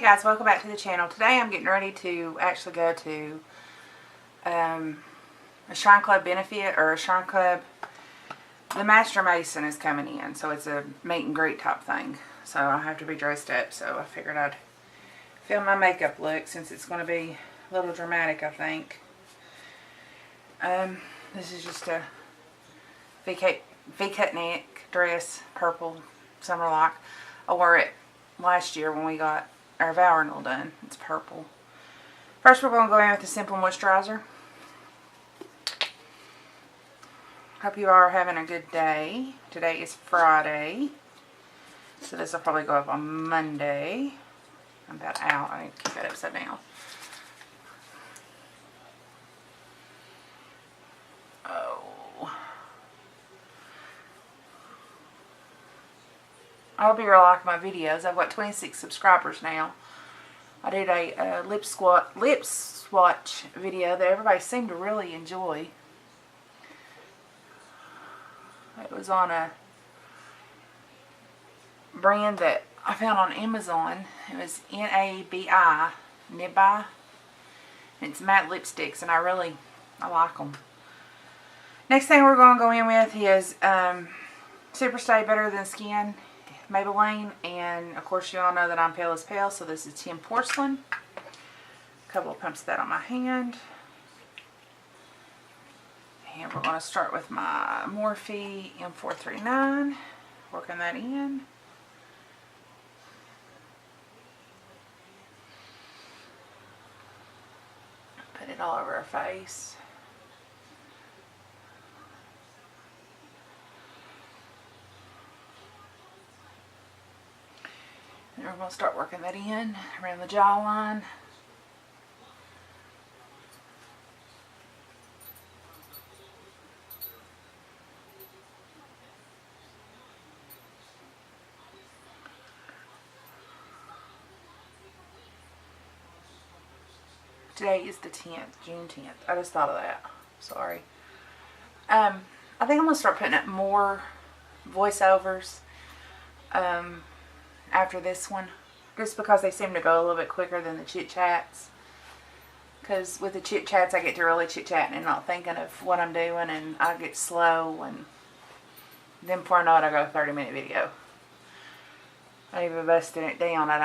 guys, welcome back to the channel. Today I'm getting ready to actually go to a Shrine Club benefit, or a Shrine Club. The Master Mason is coming in, so it's a meet and greet type thing. So I have to be dressed up, so I figured I'd film my makeup look since it's going to be a little dramatic, I think. This is just a V-cut neck dress, purple, summer lock. I wore it last year when we got our vow renewal done. It's purple. First we're going to go in with the Simple Moisturizer. Hope you are having a good day. Today is Friday, so this will probably go up on Monday. I'm about out. I need to keep that upside down. I hope you're liking my videos. I've got 26 subscribers now. I did a lip swatch video that everybody seemed to really enjoy. It was on a brand that I found on Amazon. It was N-A-B-I, Nibi. It's matte lipsticks, and I like them. Next thing we're going to go in with is Super Stay Better Than Skin, Maybelline, and of course you all know that I'm pale as pale, so this is Tin Porcelain. A couple of pumps of that on my hand. And we're going to start with my Morphe M439, working that in. Put it all over our face. And we're going to start working that in around the jawline. Today is the 10th, June 10th. I just thought of that. Sorry. I think I'm going to start putting up more voiceovers after this one, just because they seem to go a little bit quicker than the chit chats. Because with the chit chats I get to really chit chatting and not thinking of what I'm doing, and I get slow, and then before I know it I got a 30-minute video. I even busting it down. I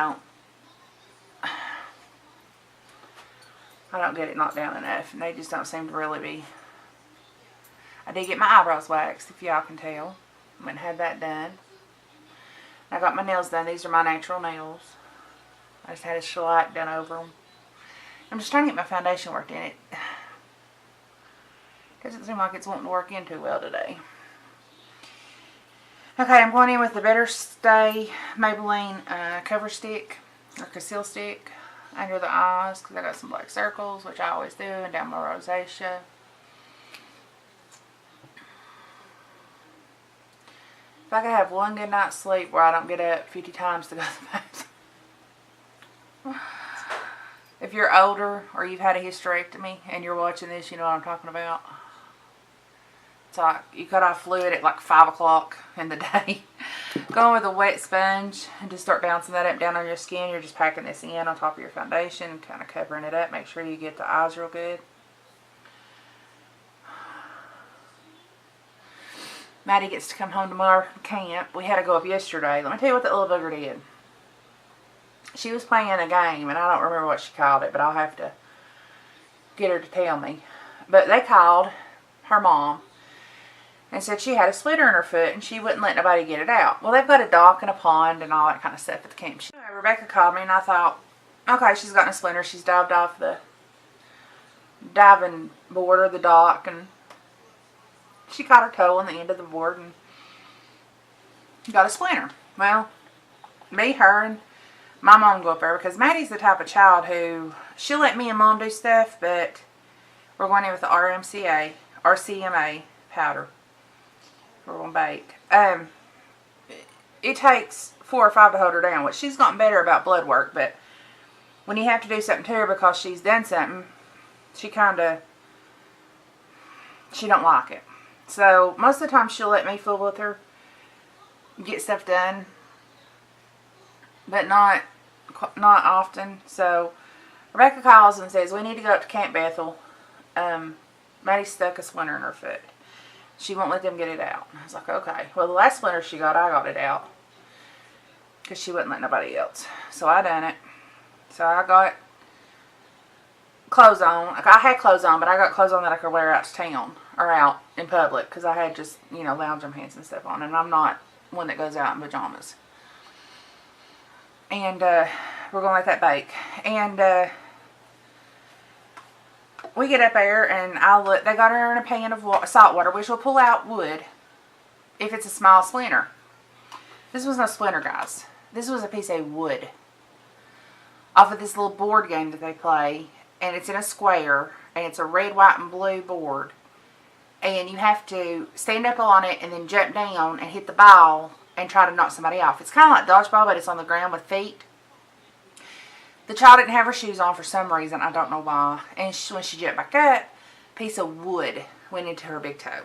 don't get it knocked down enough, and they just don't seem to really be. I did get my eyebrows waxed, if y'all can tell. I went and had that done. I got my nails done. These are my natural nails. I just had a shellac done over them. I'm just trying to get my foundation worked in. It doesn't seem like it's wanting to work in too well today. Okay, I'm going in with the Better Stay Maybelline Cover Stick, or Conceal Stick, under the eyes, because I got some black circles, which I always do, and down my rosacea. If I could have one good night's sleep where I don't get up 50 times to go to the bathroom. If you're older or you've had a hysterectomy and you're watching this, you know what I'm talking about. It's like you cut off fluid at like 5 o'clock in the day. Going with a wet sponge and just start bouncing that up down on your skin. You're just packing this in on top of your foundation, kind of covering it up. Make sure you get the eyes real good. Maddie gets to come home tomorrow from camp. We had to go up yesterday. Let me tell you what that little booger did. She was playing a game, and I don't remember what she called it, but I'll have to get her to tell me. But they called her mom and said she had a splinter in her foot, and she wouldn't let nobody get it out. Well, they've got a dock and a pond and all that kind of stuff at the camp. Rebecca called me, and I thought, okay, she's gotten a splinter. She's dived off the diving board or the dock, and she caught her toe on the end of the board and got a splinter. Well, me, her, and my mom go up there, because Maddie's the type of child who, she'll let me and mom do stuff, but we're going in with the RCMA powder. We're going to bake. It takes 4 or 5 to hold her down, which she's gotten better about blood work, but when you have to do something to her because she's done something, she don't like it. So most of the time she'll let me fool with her, get stuff done, but not not often. So Rebecca calls and says, we need to go up to Camp Bethel. Maddie stuck a splinter in her foot. She won't let them get it out. I was like, okay. Well, the last splinter she got, I got it out. Because she wouldn't let nobody else. So I done it. So I got clothes on. Like, I had clothes on, but I got clothes on that I could wear out to town. Or out in public. Because I had just, you know, lounge pants and stuff on. And I'm not one that goes out in pajamas. And we're going to let that bake. And we get up there and I look. They got her in a pan of salt water, which will pull out wood if it's a small splinter. This was no splinter, guys. This was a piece of wood off of this little board game that they play, and it's in a square, and it's a red, white, and blue board, and you have to stand up on it and then jump down and hit the ball and try to knock somebody off. It's kind of like dodgeball, but it's on the ground with feet. The child didn't have her shoes on for some reason. I don't know why. And when she jumped back up, a piece of wood went into her big toe.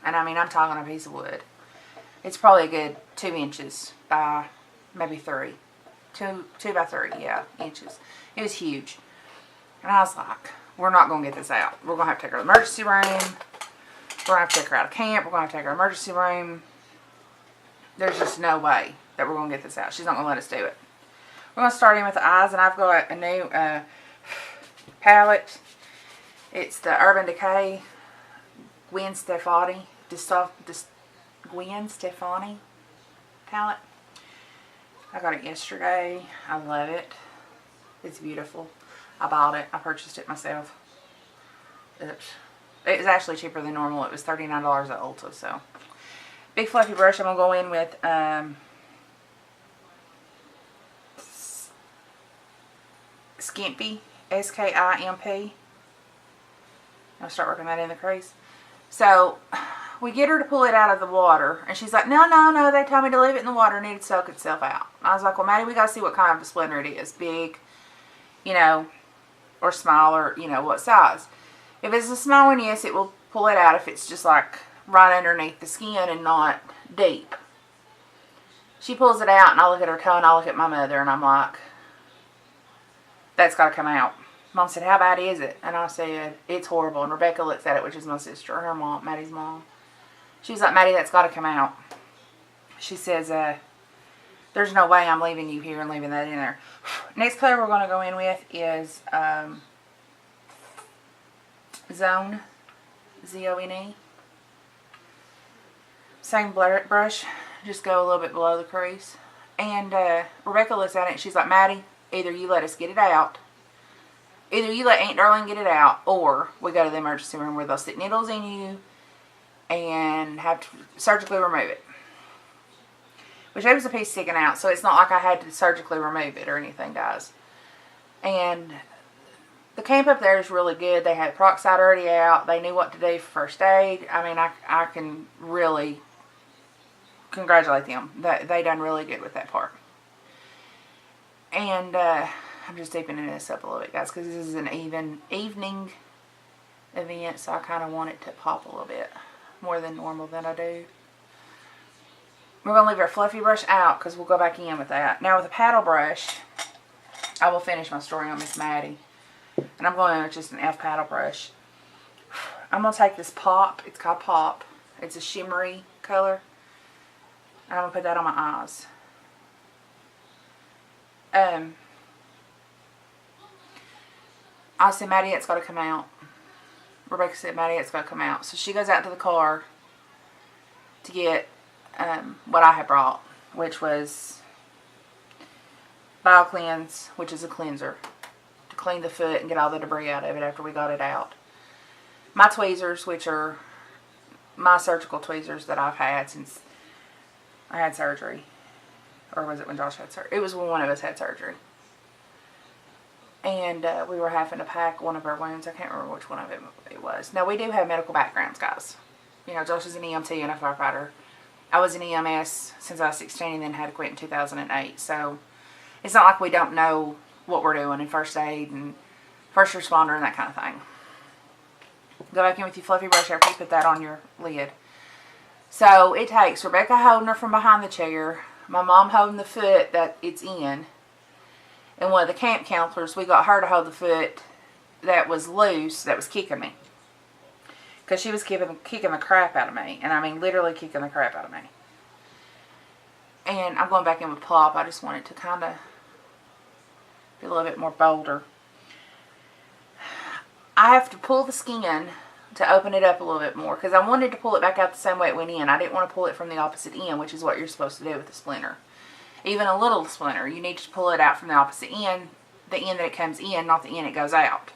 And I mean, I'm talking a piece of wood. It's probably a good 2 inches by maybe 3. 2 by 3, yeah, inches. It was huge. And I was like, we're not going to get this out. We're going to have to take her to the emergency room. We're going to have to take her out of camp. We're going to have to take her to the emergency room. There's just no way that we're going to get this out. She's not going to let us do it. We're going to start in with the eyes, and I've got a new palette. It's the Urban Decay Gwen Stefani palette. I got it yesterday. I love it. It's beautiful. I bought it. I purchased it myself. It was actually cheaper than normal. It was $39 at Ulta. So, big fluffy brush. I'm going to go in with Skimpy, S-K-I-M-P. I'll start working that in the crease. So, we get her to pull it out of the water. And she's like, no, they told me to leave it in the water and it'd soak itself out. I was like, well, Maddie, we got to see what kind of a splinter it is. Big, you know, or small, or, you know, what size. If it's a small one, yes, it will pull it out if it's just like right underneath the skin and not deep. She pulls it out and I look at her toe and I look at my mother and I'm like, that's got to come out. Mom said, how bad is it? And I said, it's horrible. And Rebecca looks at it, which is my sister, her mom, Maddie's mom. She was like, Maddie, that's got to come out. She says, there's no way I'm leaving you here and leaving that in there. Next color we're going to go in with is Zone, Z-O-N-E. Same brush, just go a little bit below the crease. And Rebecca looks at it and she's like, Maddie, either you let us get it out, either you let Aunt Darlene get it out, or we go to the emergency room where they'll stick needles in you and have to surgically remove it. Which there was a piece sticking out, so it's not like I had to surgically remove it or anything, guys. And the camp up there is really good. They had peroxide already out. They knew what to do for first aid. I mean, I can really congratulate them. They done really good with that part. And I'm just deepening this up a little bit, guys, because this is an evening event, so I kind of want it to pop a little bit more than normal than I do. We're going to leave our fluffy brush out because we'll go back in with that. Now with a paddle brush, I will finish my story on Miss Maddie. And I'm going in with just an F paddle brush. I'm going to take this Pop. It's called Pop. It's a shimmery color. And I'm going to put that on my eyes. I said, Maddie, it's got to come out. Rebecca said, Maddie, it's got to come out. So she goes out to the car to get what I had brought, which was Bio Cleanse, which is a cleanser to clean the foot and get all the debris out of it after we got it out. My tweezers, which are my surgical tweezers that I've had since I had surgery. Or was it when Josh had surgery? It was when one of us had surgery. And we were having to pack one of our wounds. I can't remember which one of it was. Now, we do have medical backgrounds, guys. You know, Josh is an EMT and a firefighter. I was an EMS since I was 16 and then had to quit in 2008. So, it's not like we don't know what we're doing in first aid and first responder and that kind of thing. Go back in with your fluffy brush after you put that on your lid. So, it takes Rebecca holding her from behind the chair, my mom holding the foot that it's in, And one of the camp counselors, we got her to hold the foot that was loose, that was kicking me. Because she was kicking the crap out of me. And I mean, literally kicking the crap out of me. And I'm going back in with plop. I just want it to kind of be a little bit more bolder. I have to pull the skin to open it up a little bit more. Because I wanted to pull it back out the same way it went in. I didn't want to pull it from the opposite end, which is what you're supposed to do with a splinter. Even a little splinter, you need to pull it out from the opposite end. The end that it comes in, not the end it goes out.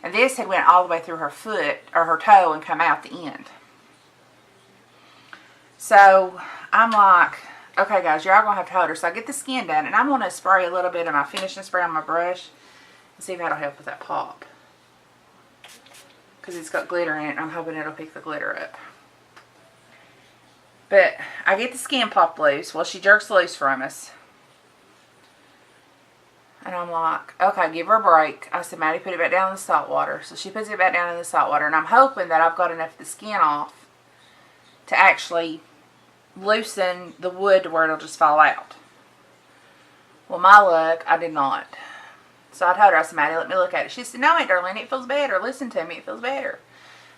And this had went all the way through her foot, or her toe, and come out the end. So, I'm like, okay guys, you're all going to have to hold her. So I get the skin done, and I'm going to spray a little bit of my finishing spray on my brush. And see if that'll help with that pop. Because it's got glitter in it, and I'm hoping it'll pick the glitter up. But, I get the skin popped loose. Well, she jerks loose from us. And I'm like, okay, give her a break. I said, Maddie, put it back down in the salt water. So she puts it back down in the salt water. And I'm hoping that I've got enough of the skin off to actually loosen the wood to where it'll just fall out. Well, my luck, I did not. So I told her, I said, Maddie, let me look at it. She said, no, Aunt Darlene, it feels better. Listen to me, it feels better.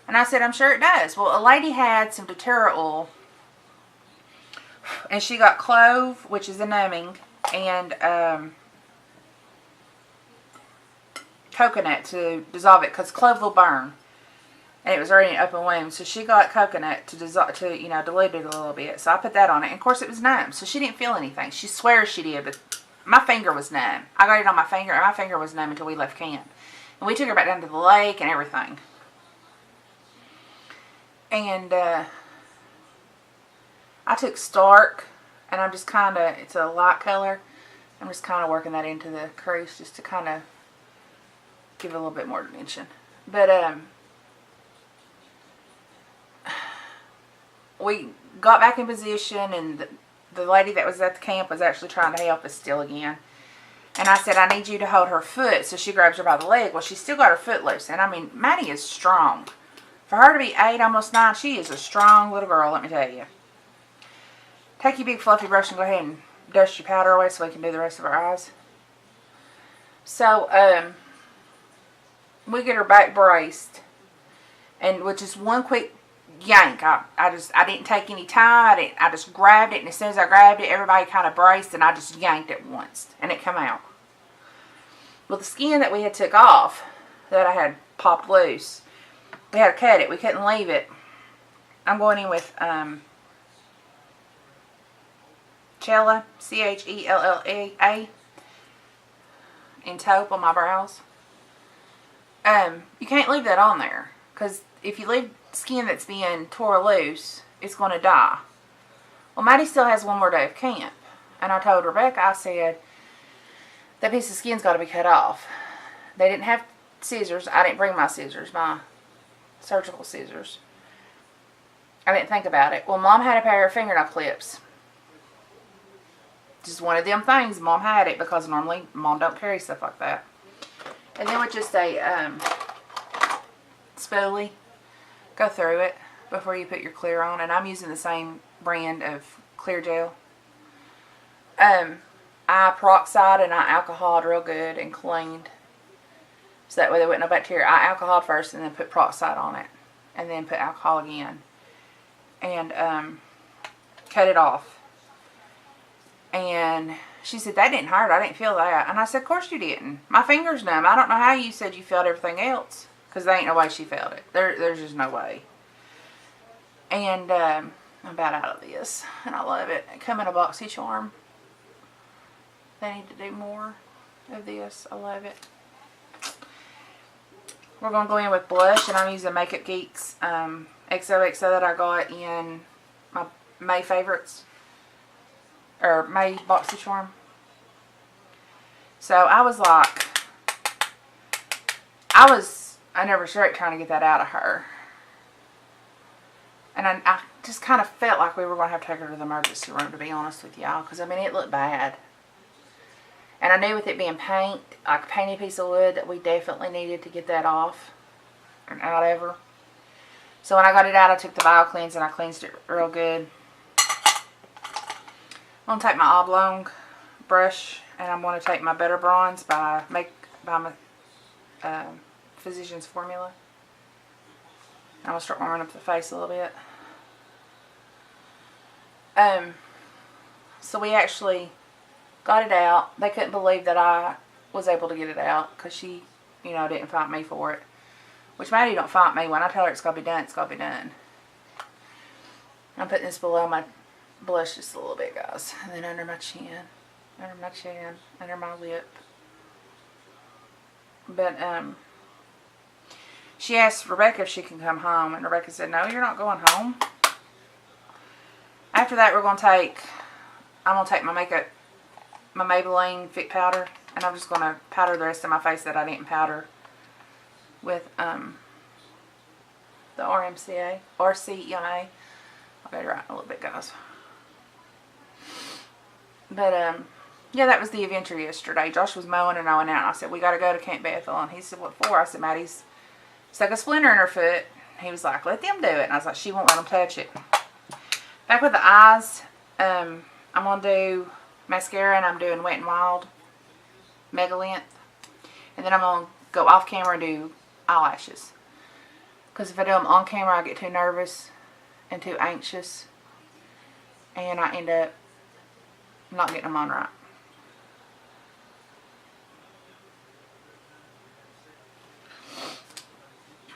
And I said, I'm sure it does. Well, a lady had some doTERRA oil. And she got clove, which is a numbing, and coconut to dissolve it, because clove will burn, and it was already an open wound. So she got coconut to dissolve, to dilute it a little bit. So I put that on it, and of course it was numb, so she didn't feel anything. She swears she did, but my finger was numb. I got it on my finger, and my finger was numb until we left camp, and we took her back down to the lake and everything. And I took Stark, and I'm just kind of, it's a light color. I'm just kind of working that into the crease just to kind of give it a little bit more dimension. But we got back in position, and the lady that was at the camp was actually trying to help us still again. And I said, I need you to hold her foot. So she grabs her by the leg. Well, she still got her foot loose. And I mean, Maddie is strong. For her to be 8, almost 9, she is a strong little girl, let me tell you. Take your big fluffy brush and go ahead and dust your powder away so we can do the rest of our eyes. So, we get her back braced, and with just one quick yank, I didn't take any time. I just grabbed it, and as soon as I grabbed it, everybody kind of braced, and I just yanked it once, and it come out. Well, the skin that we had took off, that I had popped loose, we had to cut it. We couldn't leave it. I'm going in with Chella, C-H-E-L-L-A, in taupe on my brows. You can't leave that on there, because if you leave skin that's being tore loose, it's going to die. Well, Maddie still has one more day of camp, and I told Rebecca, I said, that piece of skin's got to be cut off. They didn't have scissors. I didn't bring my scissors, my surgical scissors. I didn't think about it. Well, Mom had a pair of fingernail clips. Just one of them things. Mom had it, because normally Mom don't carry stuff like that. And then with just a spoolie, go through it before you put your clear on. And I'm using the same brand of clear gel. I peroxide and I alcoholed real good and cleaned. So that way there wasn't no bacteria. I alcoholed first and then put peroxide on it. And then put alcohol again. And cut it off. And she said, that didn't hurt. I didn't feel that. And I said, of course you didn't. My finger's numb. I don't know how you said you felt everything else. Because there ain't no way she felt it. There's just no way. And I'm about out of this. And I love it. It come in a boxy charm. They need to do more of this. I love it. We're going to go in with blush. And I'm using Makeup Geek's XOXO that I got in my May favorites. Or May boxy charm. So I was like, I never straight trying to get that out of her. And I just kind of felt like we were going to have to take her to the emergency room, to be honest with y'all. Because, I mean, it looked bad. And I knew with it being paint, like a painted piece of wood, that we definitely needed to get that off and out of her. So when I got it out, I took the Bio Cleanse and I cleansed it real good. I'm going to take my oblong brush And I'm going to take my Butter Bronze by my Physicians Formula. I'm going to start warming up the face a little bit. So we actually got it out. They couldn't believe that I was able to get it out because she, you know, didn't fight me for it. Which Maddie don't fight me. When I tell her it's got to be done, it's got to be done. I'm putting this below my blush just a little bit, guys. And then under my chin, under my lip. But, she asked Rebecca if she can come home. And Rebecca said, no, you're not going home. After that, I'm going to take my makeup, my Maybelline Fit Powder. And I'm just going to powder the rest of my face that I didn't powder with, the RCMA. I better write a little bit, guys. But, yeah, that was the adventure yesterday. Josh was mowing and I went out. And I said, we got to go to Camp Bethel. And he said, what for? I said, Maddie's stuck a splinter in her foot. He was like, let them do it. And I was like, she won't let them touch it. Back with the eyes, I'm going to do mascara, and I'm doing Wet n Wild Mega Length. And then I'm going to go off camera and do eyelashes. Because if I do them on camera, I get too nervous and too anxious. And I end up not getting them on right.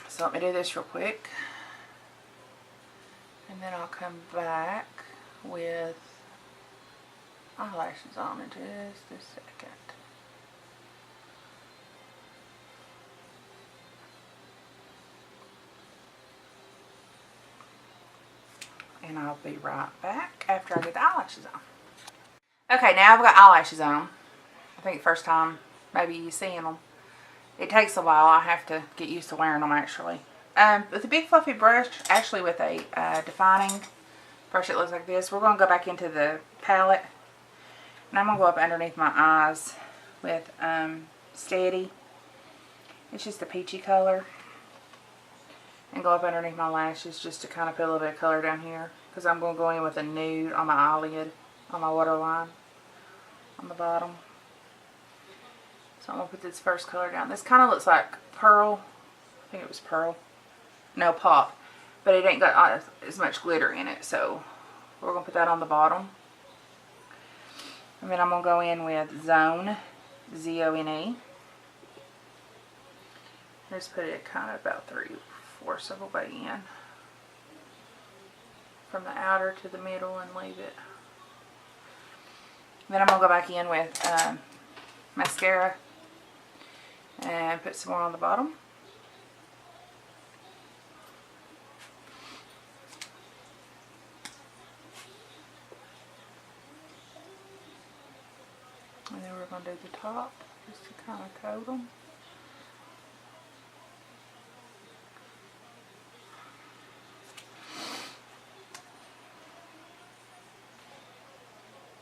So let me do this real quick. And then I'll come back with eyelashes on in just a second. And I'll be right back after I get the eyelashes on. Okay, now I've got eyelashes on. I think the first time maybe you seeing them. It takes a while. I have to get used to wearing them actually. With a big fluffy brush, actually with a defining brush that looks like this, we're going to go back into the palette. And I'm going to go up underneath my eyes with Steady. It's just a peachy color. And go up underneath my lashes just to kind of put a little bit of color down here. Because I'm going to go in with a nude on my eyelid, on my waterline, on the bottom. So I'm going to put this first color down. This kind of looks like Pearl. I think it was Pearl. No, Pop. But it ain't got as much glitter in it. So we're going to put that on the bottom. And then I'm going to go in with Zone. Z-O-N-E. Just put it kind of about 3/4 of the way in. From the outer to the middle and leave it. Then I'm going to go back in with mascara. And put some more on the bottom. And then we're going to do the top just to kind of coat them.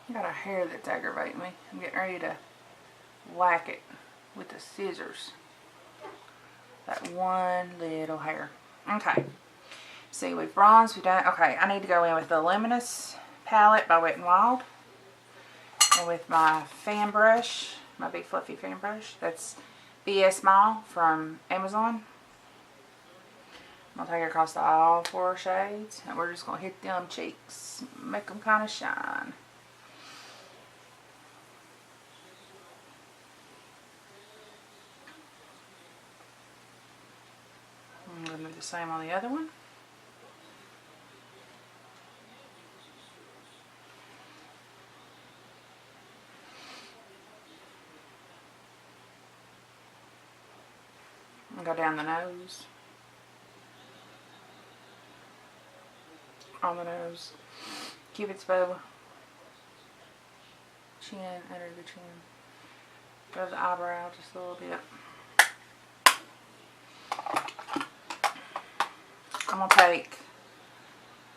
I got a hair that's aggravating me. I'm getting ready to whack it with the scissors. That one little hair. Okay. See, we've bronzed, we've done. Okay, I need to go in with the Luminous palette by Wet n Wild. And with my fan brush, my big fluffy fan brush. That's BS Smile from Amazon. I'm going to take it across all 4 shades. And we're just going to hit them cheeks. Make them kind of shine. I'm going to do the same on the other one. And go down the nose. On the nose. Cupid's bow. Chin, under the chin. Go to the eyebrow just a little bit. I'm going to take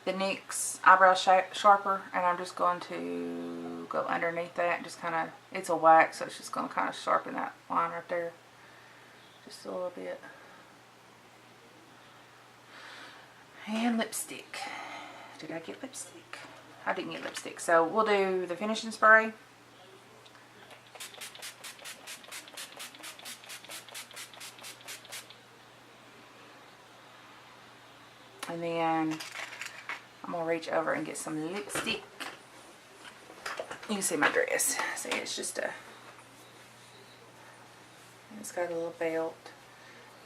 the NYX eyebrow sharper and I'm just going to go underneath that. Just kind of, it's a wax, so it's just going to kind of sharpen that line right there. Just a little bit. And lipstick. Did I get lipstick? I didn't get lipstick. So we'll do the finishing spray. And then I'm going to reach over and get some lipstick. You can see my dress. See, it's just it's got a little belt.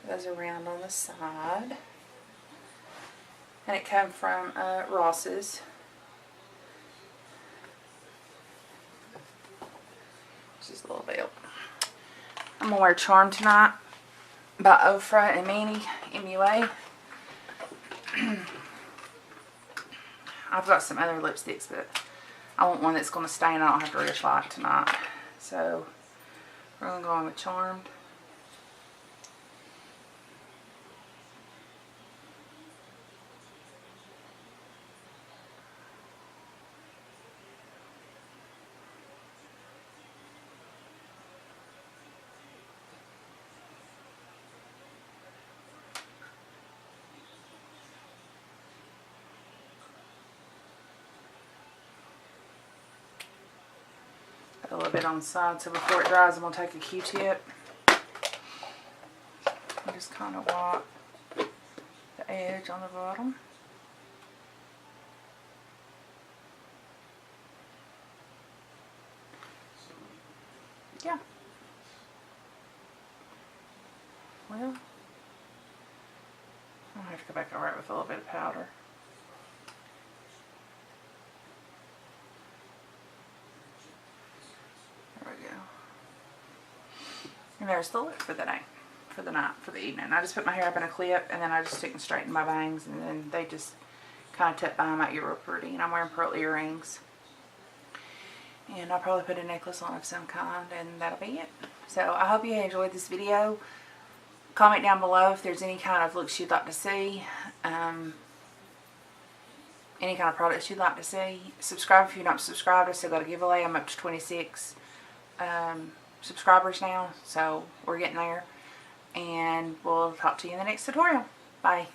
It goes around on the side. And it came from Ross's. Just a little belt. I'm going to wear Charm tonight by Ofra and Manny MUA. I've got some other lipsticks, but I want one that's going to stain. I don't have to reach light tonight. So we're going to go on with Charmed. A little bit on the side, so before it dries I'm going to take a Q-tip and just kind of wipe the edge on the bottom. Yeah. Well, I'll have to go back over it with a little bit of powder. And there's the look for the day, for the evening. I just put my hair up in a clip, and then I just stick and straighten my bangs, and then they just kind of tuck behind my ear real pretty. And I'm wearing pearl earrings. And I'll probably put a necklace on of some kind, and that'll be it. So I hope you enjoyed this video. Comment down below if there's any kind of looks you'd like to see. Any kind of products you'd like to see. Subscribe if you're not subscribed. I still got a giveaway. I'm up to 26 subscribers now, so we're getting there. And we'll talk to you in the next tutorial. Bye.